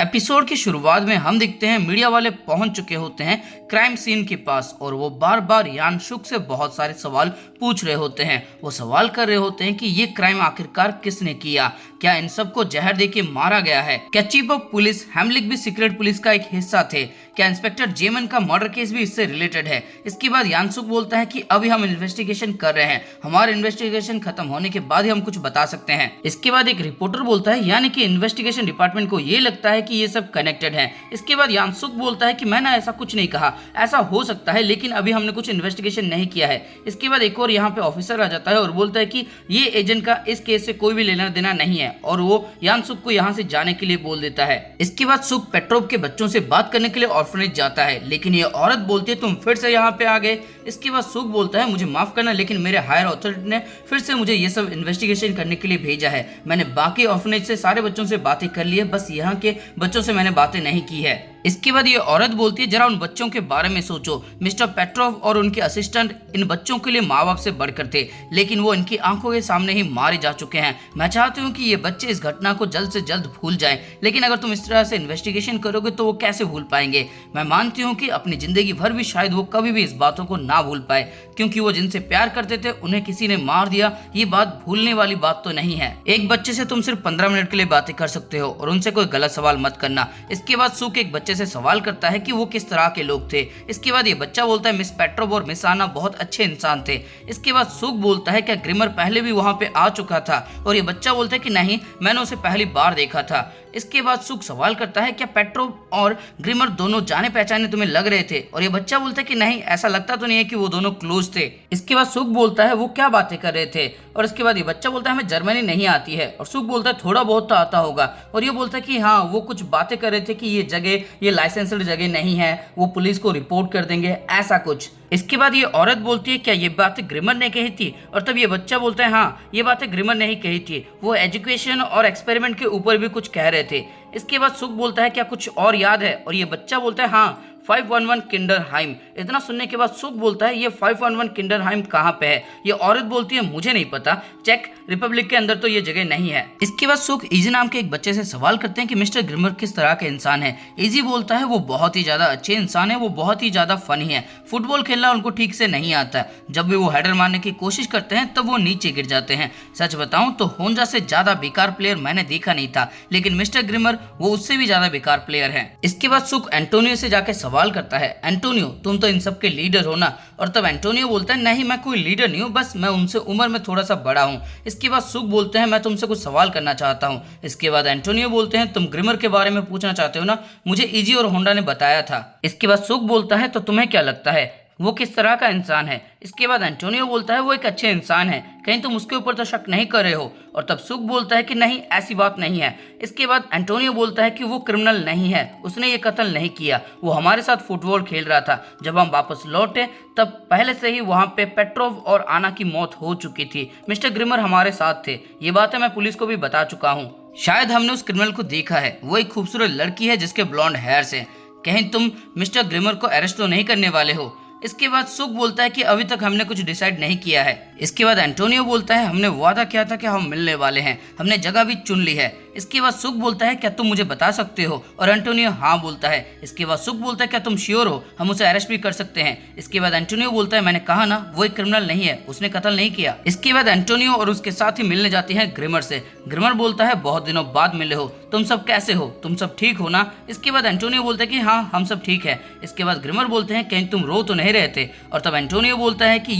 Episode की शुरुआत में हम देखते हैं मीडिया वाले पहुंच चुके होते हैं क्राइम सीन के पास और वो बार बार यानशुक से बहुत सारे सवाल पूछ रहे होते हैं। वो सवाल कर रहे होते हैं कि ये क्राइम आखिरकार किसने किया, क्या इन सबको जहर देके मारा गया है, क्या चीफ ऑफ पुलिस हेमलिक भी सीक्रेट पुलिस का एक हिस्सा थे, क्या इंस्पेक्टर जेमन का मर्डर केस भी इससे रिलेटेड है। इसके बाद यानसुक बोलता है कि अभी हम इन्वेस्टिगेशन कर रहे हैं, हमारा इन्वेस्टिगेशन खत्म होने के बाद ही हम कुछ बता सकते हैं। इसके बाद एक रिपोर्टर बोलता है यानी कि इन्वेस्टिगेशन डिपार्टमेंट को ये लगता है कि ये सब कनेक्टेड है। इसके बाद यानसुक बोलता है कि मैंने ऐसा कुछ नहीं कहा, ऐसा हो सकता है लेकिन अभी हमने कुछ इन्वेस्टिगेशन नहीं किया है। इसके बाद एक और यहाँ पे ऑफिसर आ जाता है और बोलता है कि ये एजेंट का इस केस से कोई भी लेना देना नहीं है और वो यानसुक को यहाँ से जाने के लिए बोल देता है। इसके बाद सुक पेट्रोव के बच्चों से बात करने के लिए ऑर्फनेज जाता है लेकिन ये औरत बोलती है तुम फिर से यहाँ पे आ गए। इसके बाद सुक बोलता है मुझे माफ करना लेकिन मेरे हायर अथॉरिटी ने फिर से मुझे ये सब इन्वेस्टिगेशन करने के लिए भेजा है। मैंने बाकी ऑर्फनेज से सारे बच्चों से बातें कर ली है, बस यहाँ के बच्चों से मैंने बातें नहीं की है। इसके बाद ये औरत बोलती है जरा उन बच्चों के बारे में सोचो, मिस्टर पेट्रोव और उनके असिस्टेंट इन बच्चों के लिए माँ बाप से बढ़कर थे लेकिन वो इनकी आंखों के सामने ही मारे जा चुके हैं। मैं चाहती हूँ कि ये बच्चे इस घटना को जल्द से जल्द भूल जाएं लेकिन अगर तुम इस तरह से इन्वेस्टिगेशन करोगे तो वो कैसे भूल पाएंगे। मैं मानती हूँ कि अपनी जिंदगी भर भी शायद वो कभी भी इस बातों को ना भूल पाए क्योंकि वो जिनसे प्यार करते थे उन्हें किसी ने मार दिया, ये बात भूलने वाली बात तो नहीं है। एक बच्चे से तुम सिर्फ 15 मिनट के लिए बातें कर सकते हो और उनसे कोई गलत सवाल मत करना। इसके बाद सुक एक बच्चे से सवाल करता है कि वो किस तरह के लोग थे। इसके बाद ये बच्चा बोलता है मिस पेट्रोव और मिस आना बहुत अच्छे इंसान थे। इसके बाद सुक बोलता है क्या ग्रिमर पहले भी वहां पे आ चुका था और ये बच्चा बोलता है कि नहीं, मैंने उसे पहली बार देखा था। इसके बाद सुक सवाल करता है क्या पेट्रोव और ग्रिमर दोनों जाने पहचाने तुम्हें लग रहे थे और ये बच्चा बोलता है कि नहीं, ऐसा लगता तो नहीं है कि वो दोनों क्लोज थे। इसके बाद सुक बोलता है वो क्या बातें कर रहे थे और इसके बाद ये बच्चा बोलता है हमें जर्मनी नहीं आती है और सुक बोलता है थोड़ा बहुत तो आता होगा और ये बोलता है कि हाँ, वो कुछ बातें कर रहे थे कि ये जगह ये लाइसेंस्ड जगह नहीं है, वो पुलिस को रिपोर्ट कर देंगे, ऐसा कुछ। इसके बाद ये औरत बोलती है क्या ये बातें ग्रिमर ने कही थी और तब ये बच्चा बोलता है हाँ, ये बातें ग्रिमर ने ही कही थी, वो एजुकेशन और एक्सपेरिमेंट के ऊपर भी कुछ कह रहे थे। इसके बाद सुक बोलता है क्या कुछ और याद है और ये बच्चा बोलता है हाँ, 511 किंडरहाइम। इतना सुनने के बाद सुक बोलता है ये 511 किंडरहाइम कहाँ पे है। ये औरत बोलती है मुझे नहीं पता, चेक रिपब्लिक के अंदर तो ये जगह नहीं है। इसके बाद सुक इजी नाम के एक बच्चे से सवाल करते हैं कि मिस्टर ग्रिमर किस तरह के इंसान है। इजी बोलता है वो बहुत ही ज्यादा अच्छे इंसान है, वो बहुत ही ज्यादा फनी है, फुटबॉल खेलना उनको ठीक से नहीं आता, जब भी वो हेडर मारने की कोशिश करते हैं तब वो नीचे गिर जाते हैं। सच बताऊं तो होंजा से ज्यादा बेकार प्लेयर मैंने देखा नहीं था लेकिन मिस्टर ग्रिमर वो उससे भी ज्यादा बेकार प्लेयर है। इसके बाद सुक एंटोनियो से जाके सवाल करता है एंटोनियो तुम तो इन सब के लीडर हो ना और तब एंटोनियो बोलता है नहीं, मैं कोई लीडर नहीं हूँ, बस मैं उनसे उम्र में थोड़ा सा बड़ा हूँ। इसके बाद सुक बोलते हैं मैं तुमसे कुछ सवाल करना चाहता हूँ। इसके बाद एंटोनियो बोलते हैं तुम ग्रिमर के बारे में पूछना चाहते हो ना, मुझे इजी और होंडा ने बताया था। इसके बाद सुक बोलता है तो तुम्हें क्या लगता है वो किस तरह का इंसान है। इसके बाद एंटोनियो बोलता है वो एक अच्छे इंसान है, कहीं तुम उसके ऊपर तो शक नहीं कर रहे हो और तब सुक बोलता है कि नहीं, ऐसी बात नहीं है। इसके बाद एंटोनियो बोलता है कि वो क्रिमिनल नहीं है, उसने ये कत्ल नहीं किया, वो हमारे साथ फुटबॉल खेल रहा था। जब हम वापस लौटे तब पहले से ही वहाँ पे पेट्रोव और आना की मौत हो चुकी थी, मिस्टर ग्रिमर हमारे साथ थे, ये बातें मैं पुलिस को भी बता चुका हूँ। शायद हमने उस क्रिमिनल को देखा है, वो एक खूबसूरत लड़की है जिसके ब्लॉन्ड हेयर्स है, कहीं तुम मिस्टर ग्रिमर को अरेस्ट तो नहीं करने वाले हो। इसके बाद सुक बोलता है कि अभी तक हमने कुछ डिसाइड नहीं किया है। इसके बाद एंटोनियो बोलता है हमने वादा किया था कि हम मिलने वाले हैं, हमने जगह भी चुन ली है। इसके बाद सुक बोलता है क्या तुम मुझे बता सकते हो और एंटोनियो हाँ बोलता है। इसके बाद सुक बोलता है क्या तुम श्योर हो, हम उसे अरेस्ट भी कर सकते हैं। इसके बाद एंटोनियो बोलता है मैंने कहा ना, वो एक क्रिमिनल नहीं है, उसने कत्ल नहीं किया। इसके बाद एंटोनियो और उसके साथ ही मिलने जाती है ग्रिमर से। ग्रिमर बोलता है बहुत दिनों बाद मिले हो, तुम सब कैसे हो, तुम सब ठीक हो ना। इसके बाद एंटोनियो बोलता है कि हाँ, हम सब ठीक है। इसके बाद ग्रिमर बोलते हैं कहीं तुम रो तो नहीं रहे थे और तब एंटोनियो बोलता है कि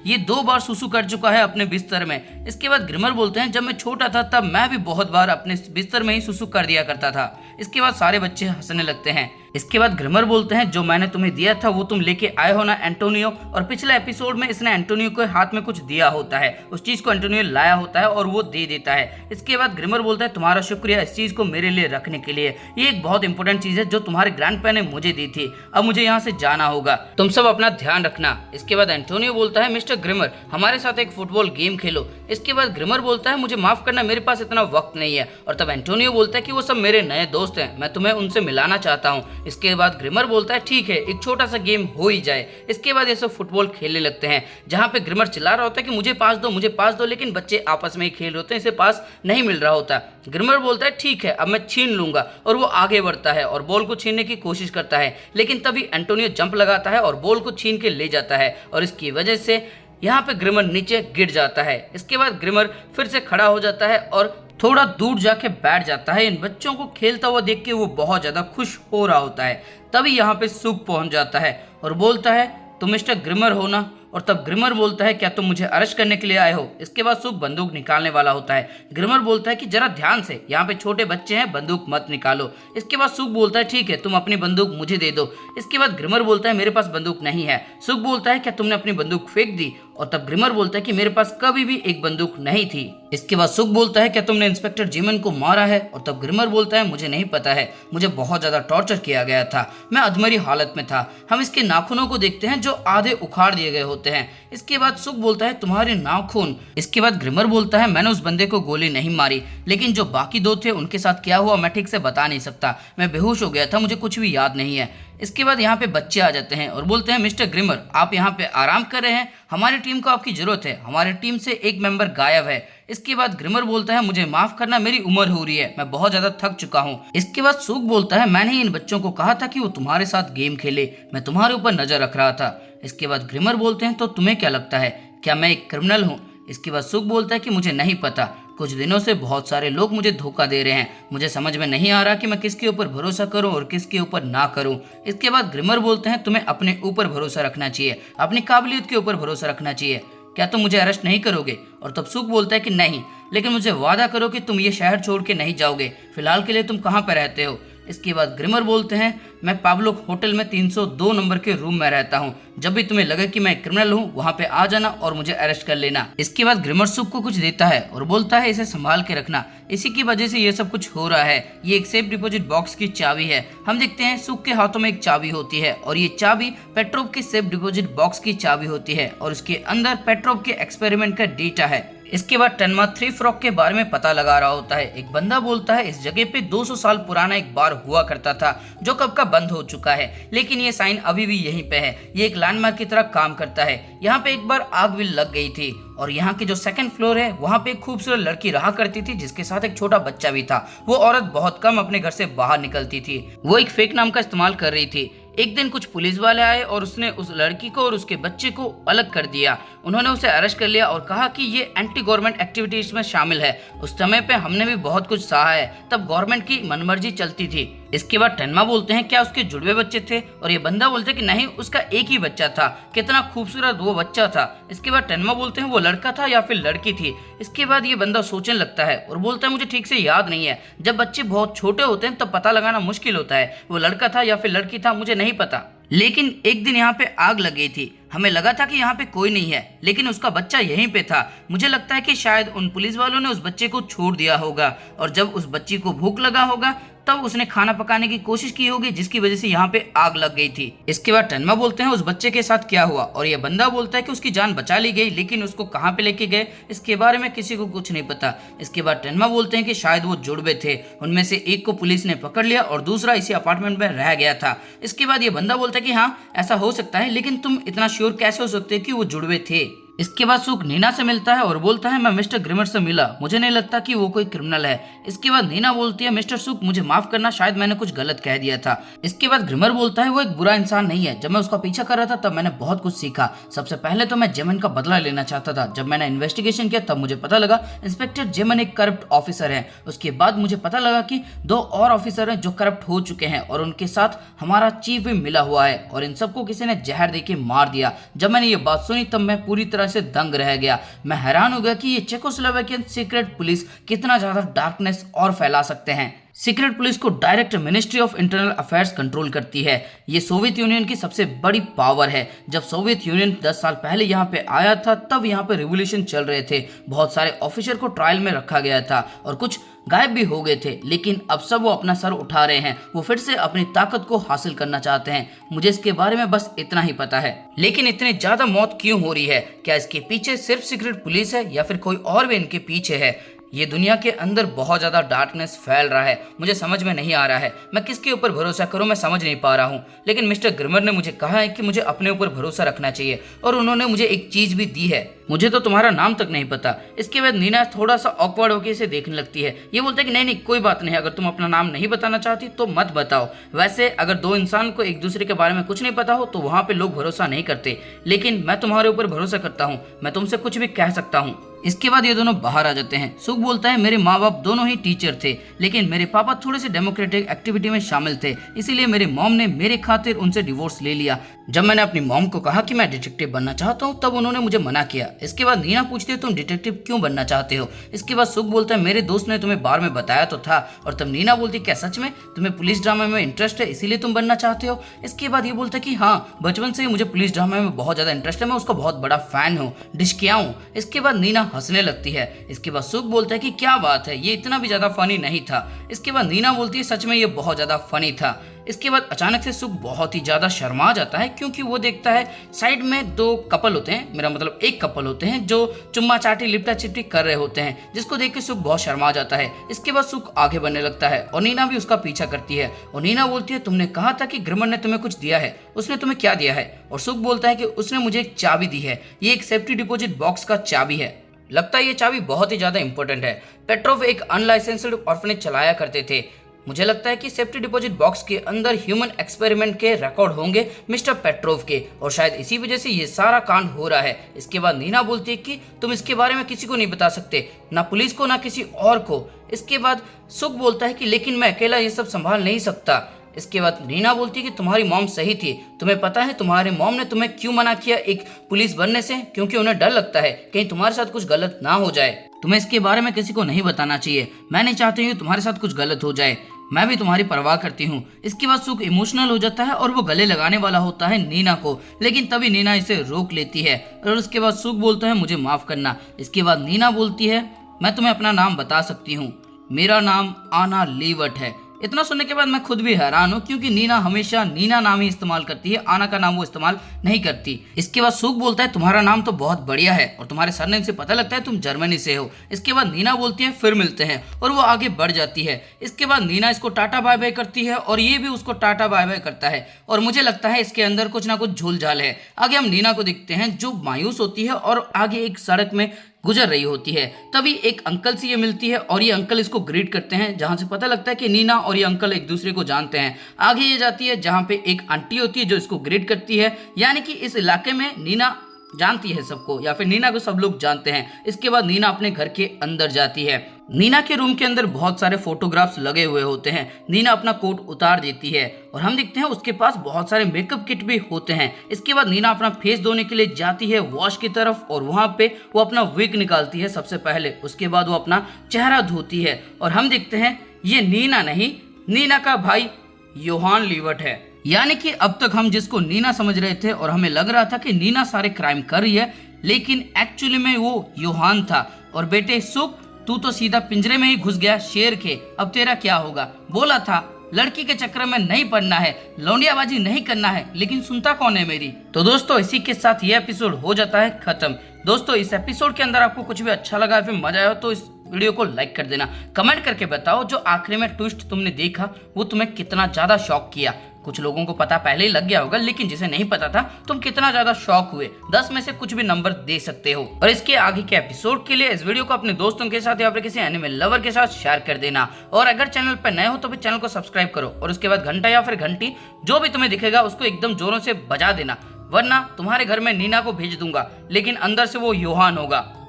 ये 2 बार सुसु कर चुका है अपने बिस्तर में। इसके बाद ग्रिमर बोलते हैं जब मैं छोटा था तब मैं भी बहुत बार अपने बिस्तर में ही सुसु कर दिया करता था। इसके बाद सारे बच्चे हंसने लगते हैं। इसके बाद ग्रिमर बोलते हैं जो मैंने तुम्हें दिया था वो तुम लेके आए हो ना एंटोनियो, और पिछले एपिसोड में इसने एंटोनियो के हाथ में कुछ दिया होता है, उस चीज को एंटोनियो लाया होता है और वो दे देता है। इसके बाद ग्रिमर बोलता है तुम्हारा शुक्रिया इस चीज को मेरे लिए रखने के लिए, ये एक बहुत इंपॉर्टेंट चीज है जो तुम्हारे ग्रैंडपा ने मुझे दी थी, अब मुझे यहाँ से जाना होगा, तुम सब अपना ध्यान रखना। इसके बाद एंटोनियो बोलता है मिस्टर ग्रिमर हमारे साथ एक फुटबॉल गेम खेलो। इसके बाद ग्रिमर बोलता है मुझे माफ करना, मेरे पास इतना वक्त नहीं है और तब एंटोनियो बोलता है कि वो सब मेरे नए दोस्त हैं, मैं तुम्हें उनसे मिलाना चाहता हूँ। इसके बाद ग्रिमर बोलता है ठीक है, एक छोटा सा गेम हो ही जाए। इसके बाद ये सब फुटबॉल खेलने लगते हैं, जहाँ पे ग्रिमर चिल्ला रहा होता है कि मुझे पास दो, मुझे पास दो, लेकिन बच्चे आपस में ही खेल रहे होते हैं, इसे पास नहीं मिल रहा होता। ग्रिमर बोलता है ठीक है, अब मैं छीन लूंगा, और वो आगे बढ़ता है और बॉल को छीनने की कोशिश करता है, लेकिन तभी एंटोनियो जंप लगाता है और बॉल को छीन के ले जाता है, और इसकी वजह से यहाँ पे ग्रिमर नीचे गिर जाता है। इसके बाद ग्रिमर फिर से खड़ा हो जाता है और थोड़ा दूर जाके बैठ जाता है। इन बच्चों को खेलता हुआ देख के वो बहुत ज्यादा खुश हो रहा होता है। तभी यहाँ पे सुक पहुंच जाता है और बोलता है तुम मिस्टर ग्रिमर हो ना? और तब ग्रिमर बोलता है क्या तुम मुझे अरेस्ट करने के लिए आए हो? इसके बाद सुक बंदूक निकालने वाला होता है। ग्रिमर बोलता है कि जरा ध्यान से, यहाँ पे छोटे बच्चे हैं, बंदूक मत निकालो। इसके बाद सुक बोलता है ठीक है, तुम अपनी बंदूक मुझे दे दो। इसके बाद ग्रिमर बोलता है मेरे पास बंदूक नहीं है। सुक बोलता है क्या तुमने अपनी बंदूक फेंक दी? और तब ग्रिमर बोलता है कि मेरे पास कभी भी एक बंदूक नहीं थी। इसके बाद सुक बोलता है क्या तुमने इंस्पेक्टर जिमन को मारा है? और तब ग्रिमर बोलता है मुझे नहीं पता है, मुझे बहुत ज्यादा टॉर्चर किया गया था, मैं अधमरी हालत में था। हम इसके नाखूनों को देखते हैं जो आधे उखाड़ दिए गए होते हैं। इसके बाद सुक बोलता है तुम्हारे नाखून। इसके बाद ग्रिमर बोलता है मैंने उस बंदे को गोली नहीं मारी, लेकिन जो बाकी दो थे उनके साथ क्या हुआ मैं ठीक से बता नहीं सकता, मैं बेहोश हो गया था, मुझे कुछ भी याद नहीं है। इसके बाद यहाँ पे बच्चे आ जाते हैं और बोलते हैं मिस्टर ग्रिमर आप यहाँ पे आराम कर रहे हैं, हमारी टीम को आपकी जरूरत है, हमारी टीम से एक मेंबर गायब है। इसके बाद ग्रिमर बोलता है मुझे माफ करना, मेरी उम्र हो रही है, मैं बहुत ज्यादा थक चुका हूँ। इसके बाद सुक बोलता है मैंने इन बच्चों को कहा था कि वो तुम्हारे साथ गेम खेले, मैं तुम्हारे ऊपर नजर रख रहा था। इसके बाद ग्रिमर बोलते हैं तो तुम्हें क्या लगता है, क्या मैं एक क्रिमिनल हूँ? इसके बाद सुक बोलता है कि मुझे नहीं पता, कुछ दिनों से बहुत सारे लोग मुझे धोखा दे रहे हैं, मुझे समझ में नहीं आ रहा कि मैं किसके ऊपर भरोसा करूं और किसके ऊपर ना करूं। इसके बाद ग्रिमर बोलते हैं तुम्हें अपने ऊपर भरोसा रखना चाहिए, अपनी काबिलियत के ऊपर भरोसा रखना चाहिए, क्या तुम मुझे अरेस्ट नहीं करोगे? और तब सुक बोलता है कि नहीं, लेकिन मुझे वादा करो कि तुम ये शहर छोड़ के नहीं जाओगे, फिलहाल के लिए तुम कहाँ पे रहते हो? इसके बाद ग्रिमर बोलते हैं मैं पाब्लो होटल में 302 नंबर के रूम में रहता हूँ, जब भी तुम्हें लगे कि मैं क्रिमिनल हूँ वहाँ पे आ जाना और मुझे अरेस्ट कर लेना। इसके बाद ग्रिमर सुक को कुछ देता है और बोलता है इसे संभाल के रखना, इसी की वजह से ये सब कुछ हो रहा है। ये एक सेफ डिपॉजिट बॉक्स की चाबी है। हम देखते हैं सुक के हाथों में एक चाबी होती है और ये चाबी पेट्रोव के सेफ डिपॉजिट बॉक्स की चाबी होती है और उसके अंदर पेट्रोव के एक्सपेरिमेंट का डेटा है। इसके बाद टेनमा 3 फ्रॉग के बारे में पता लगा रहा होता है। एक बंदा बोलता है इस जगह पे 200 साल पुराना एक बार हुआ करता था जो कब का बंद हो चुका है, लेकिन ये साइन अभी भी यहीं पे है, ये एक लैंडमार्क की तरह काम करता है। यहाँ पे एक बार आग भी लग गई थी और यहाँ के जो सेकंड फ्लोर है वहाँ पे एक खूबसूरत लड़की रहा करती थी जिसके साथ एक छोटा बच्चा भी था। वो औरत बहुत कम अपने घर से बाहर निकलती थी, वो एक फेक नाम का इस्तेमाल कर रही थी। एक दिन कुछ पुलिस वाले आए और उसने उस लड़की को और उसके बच्चे को अलग कर दिया। उन्होंने उसे अरेस्ट कर लिया और कहा कि ये एंटी गवर्नमेंट एक्टिविटीज में शामिल है। उस समय पे हमने भी बहुत कुछ सहा है, तब गवर्नमेंट की मनमर्जी चलती थी। इसके बाद टेनमा बोलते हैं क्या उसके जुड़वे बच्चे थे? और ये बंदा बोलते हैं कि नहीं, उसका एक ही बच्चा था, कितना खूबसूरत वो बच्चा था। इसके बाद टेनमा बोलते हैं वो लड़का था या फिर लड़की थी। इसके बाद ये बंदा सोचने लगता है और बोलता है मुझे ठीक से याद नहीं है, जब बच्चे बहुत छोटे होते हैं तब पता लगाना मुश्किल होता है, वो लड़का था या फिर लड़की था मुझे नहीं पता। लेकिन एक दिन यहाँ पे आग लग गई थी, हमें लगा था कि यहाँ पे कोई नहीं है, लेकिन उसका बच्चा यहीं पे था। मुझे लगता है कि शायद उन पुलिस वालों ने उस बच्चे को छोड़ दिया होगा और जब उस बच्ची को भूख लगा होगा तब उसने खाना पकाने की कोशिश की होगी जिसकी वजह से यहाँ पे आग लग गई थी। इसके बाद टेनमा बोलते हैं उस बच्चे के साथ क्या हुआ? और ये बंदा बोलता है कि उसकी जान बचा ली गई, लेकिन उसको कहाँ पे लेके गए इसके बारे में किसी को कुछ नहीं पता। इसके बाद टेनमा बोलते हैं कि शायद वो जुड़वे थे, उनमें से एक को पुलिस ने पकड़ लिया और दूसरा इसी अपार्टमेंट में रह गया था। इसके बाद ये बंदा बोलता है कि हाँ ऐसा हो सकता है, लेकिन तुम इतना श्योर कैसे हो सकते कि वो जुड़वे थे? इसके बाद सुक नीना से मिलता है और बोलता है मैं मिस्टर ग्रिमर से मिला, मुझे नहीं लगता कि वो कोई क्रिमिनल है। इसके बाद नीना बोलती है मिस्टर सुक मुझे माफ करना, शायद मैंने कुछ गलत कह दिया था। इसके बाद ग्रिमर बोलता है वो एक बुरा इंसान नहीं है, जब मैं उसका पीछा कर रहा था तब मैंने बहुत कुछ सीखा। सबसे पहले तो मैं जेमन का बदला लेना चाहता था, जब मैंने इन्वेस्टिगेशन किया तब मुझे पता लगा इंस्पेक्टर जेमन एक करप्ट ऑफिसर है। उसके बाद मुझे पता लगा कि 2 और ऑफिसर हैं जो करप्ट हो चुके हैं और उनके साथ हमारा चीफ भी मिला हुआ है और इन सबको किसी ने जहर देके मार दिया। जब मैंने ये बात सुनी तब मैं पूरी तरह से दंग रह गया। मैं हैरान हो गया कि ये चेकोस्लोवाकियन सीक्रेट पुलिस कितना ज्यादा डार्कनेस और फैला सकते हैं। सीक्रेट पुलिस को direct ministry of internal affairs control करती है। ये सोवियत यूनियन की सबसे बड़ी पावर है। जब सोवियत यूनियन 10 साल पहले यहाँ पे आया था तब यहाँ पे रिवोल्यूशन चल रहे थे, बहुत सारे ऑफिसर को ट्रायल में रखा गया था और कुछ गायब भी हो गए थे, लेकिन अब सब वो अपना सर उठा रहे हैं, वो फिर से अपनी ताकत को हासिल करना चाहते हैं। मुझे इसके बारे में बस इतना ही पता है। लेकिन इतनी ज्यादा मौत क्यों हो रही है? क्या इसके पीछे सिर्फ सीक्रेट पुलिस है या फिर कोई और भी इनके पीछे है? ये दुनिया के अंदर बहुत ज्यादा डार्कनेस फैल रहा है, मुझे समझ में नहीं आ रहा है, मैं किसके ऊपर भरोसा करूं, मैं समझ नहीं पा रहा हूं। लेकिन मिस्टर ग्रिमर ने मुझे कहा है कि मुझे अपने ऊपर भरोसा रखना चाहिए और उन्होंने मुझे एक चीज भी दी है, मुझे तो तुम्हारा नाम तक नहीं पता। इसके बाद नीना थोड़ा सा ऑकवर्ड होकर इसे देखने लगती है। ये बोलते हैं कि नहीं कोई बात नहीं, अगर तुम अपना नाम नहीं बताना चाहती तो मत बताओ। वैसे अगर दो इंसान को एक दूसरे के बारे में कुछ नहीं पता हो तो वहां पे लोग भरोसा नहीं करते, लेकिन मैं तुम्हारे ऊपर भरोसा करता हूँ, मैं तुमसे कुछ भी कह सकता हूँ। इसके बाद ये दोनों बाहर आ जाते हैं। सुख बोलता है मेरे माँ बाप दोनों ही टीचर थे, लेकिन मेरे पापा थोड़े से डेमोक्रेटिक एक्टिविटी में शामिल थे, इसीलिए मेरे मॉम ने मेरे खातिर उनसे डिवोर्स ले लिया। जब मैंने अपनी मॉम को कहा कि मैं डिटेक्टिव बनना चाहता हूँ तब उन्होंने मुझे मना किया। इसके बाद नीना पूछती है तुम डिटेक्टिव क्यों बनना चाहते हो। इसके बाद सुख बोलता है मेरे दोस्त ने तुम्हें बार में बताया तो था। और तब नीना बोलती क्या सच में तुम्हें पुलिस ड्रामा में इंटरेस्ट है इसीलिए तुम बनना चाहते हो। इसके बाद ये बोलता है कि हाँ, बचपन से ही मुझे पुलिस ड्रामा में बहुत ज्यादा इंटरेस्ट है, मैं उसका बहुत बड़ा फैन हूँ, डिशकिया हूँ। इसके बाद नीना हंसने लगती है। इसके बाद सुख बोलता है कि क्या बात है, ये इतना भी ज्यादा फनी नहीं था। इसके बाद नीना बोलती है सच में ये बहुत ज्यादा फनी था। इसके बाद अचानक से सुख बहुत ही ज्यादा शर्मा जाता है, क्योंकि वो देखता है साइड में दो कपल होते हैं, मेरा मतलब एक कपल होते हैं जो चुम्मा चाटी लिपटा चिपटी कर रहे होते हैं, जिसको देख के सुख बहुत शर्मा जाता है। इसके बाद सुख आगे बढ़ने लगता है और नीना भी उसका पीछा करती है। और नीना बोलती है तुमने कहा था कि ग्रिमर ने तुम्हें कुछ दिया है, उसने तुम्हें क्या दिया है। और सुख बोलता है कि उसने मुझे एक चाबी दी है, ये एक सेफ्टी डिपॉजिट बॉक्स का चाबी है, लगता है ये चाबी बहुत ही ज्यादा इंपॉर्टेंट है। पेट्रोव एक अनलाइसेंस्ड ऑर्फनेज चलाया करते थे, मुझे लगता है कि सेफ्टी डिपॉजिट बॉक्स के अंदर ह्यूमन एक्सपेरिमेंट के रिकॉर्ड होंगे मिस्टर पेट्रोव के, और शायद इसी वजह से ये सारा कांड हो रहा है। इसके बाद नीना बोलती है कि तुम इसके बारे में किसी को नहीं बता सकते, ना पुलिस को ना किसी और को। इसके बाद सुख बोलता है कि लेकिन मैं अकेला ये सब संभाल नहीं सकता। इसके बाद नीना बोलती है कि तुम्हारी मॉम सही थी, तुम्हें पता है तुम्हारे मॉम ने तुम्हें क्यों मना किया एक पुलिस बनने से, क्योंकि उन्हें डर लगता है कहीं तुम्हारे साथ कुछ गलत ना हो जाए, तुम्हें इसके बारे में किसी को नहीं बताना चाहिए, मैं नहीं चाहती हूँ तुम्हारे साथ कुछ गलत हो जाए, मैं भी तुम्हारी परवाह करती हूँ। इसके बाद सुख इमोशनल हो जाता है और वो गले लगाने वाला होता है नीना को, लेकिन तभी नीना इसे रोक लेती है और उसके बाद सुख बोलता है मुझे माफ करना। इसके बाद नीना बोलती है मैं तुम्हें अपना नाम बता सकती हूँ, मेरा नाम आना लीवट है। इतना सुनने के बाद मैं खुद भी हैरान हूँ, क्योंकि नीना हमेशा नीना नाम ही इस्तेमाल करती है, आना का नाम वो इस्तेमाल नहीं करती। इसके बाद सुख बोलता है तुम्हारा नाम तो बहुत बढ़िया है और तुम्हारे सरनेम से पता लगता है तुम जर्मनी से हो। इसके बाद नीना बोलती है फिर मिलते हैं, और वो आगे बढ़ जाती है। इसके बाद नीना इसको टाटा बाय बाय करती है और ये भी उसको टाटा बाय बाय करता है, और मुझे लगता है इसके अंदर कुछ ना कुछ झोल झाल है। आगे हम नीना को देखते हैं जो मायूस होती है और आगे एक सड़क में गुजर रही होती है। तभी एक अंकल से ये मिलती है और ये अंकल इसको ग्रीट करते हैं, जहां से पता लगता है कि नीना और ये अंकल एक दूसरे को जानते हैं। आगे ये जाती है जहां पे एक आंटी होती है जो इसको ग्रीट करती है, यानी कि इस इलाके में नीना जानती है सबको, या फिर नीना को सब लोग जानते हैं। इसके बाद नीना अपने घर के अंदर जाती है। नीना के रूम के अंदर बहुत सारे फोटोग्राफ्स लगे हुए होते हैं। नीना अपना कोट उतार देती है और हम देखते हैं उसके पास बहुत सारे मेकअप किट भी होते हैं। इसके बाद नीना अपना फेस धोने के लिए जाती है वॉश की तरफ, और वहां पे वो अपना विग निकालती है सबसे पहले, उसके बाद वो अपना चेहरा धोती है और हम देखते हैं ये नीना नहीं, नीना का भाई योहान लीवट है। यानी कि अब तक हम जिसको नीना समझ रहे थे और हमें लग रहा था कि नीना सारे क्राइम कर रही है, लेकिन एक्चुअली में वो योहान था। और बेटे सुख, तू तो सीधा पिंजरे में ही घुस गया शेर के, अब तेरा क्या होगा। बोला था लड़की के चक्कर में नहीं पड़ना है, लौंडियाबाजी नहीं करना है, लेकिन सुनता कौन है मेरी। तो दोस्तों इसी के साथ ये एपिसोड हो जाता है खत्म। दोस्तों इस एपिसोड के अंदर आपको कुछ भी अच्छा लगा या फिर मजा आया तो इस वीडियो को लाइक कर देना। कमेंट करके बताओ जो आखिरी में ट्विस्ट तुमने देखा वो तुम्हें कितना ज्यादा शॉक किया। कुछ लोगों को पता पहले ही लग गया होगा, लेकिन जिसे नहीं पता था तुम कितना ज्यादा शॉक हुए। 10 में से कुछ भी नंबर दे सकते हो। और इसके आगे के एपिसोड के लिए इस वीडियो को अपने दोस्तों के साथ या फिर किसी एनिमे लवर के साथ शेयर कर देना। और अगर चैनल पर नए हो तो फिर चैनल को सब्सक्राइब करो और उसके बाद घंटा या फिर घंटी जो भी तुम्हें दिखेगा उसको एकदम जोरों से बजा देना, वरना तुम्हारे घर में नीना को भेज दूंगा, लेकिन अंदर से वो योहान होगा।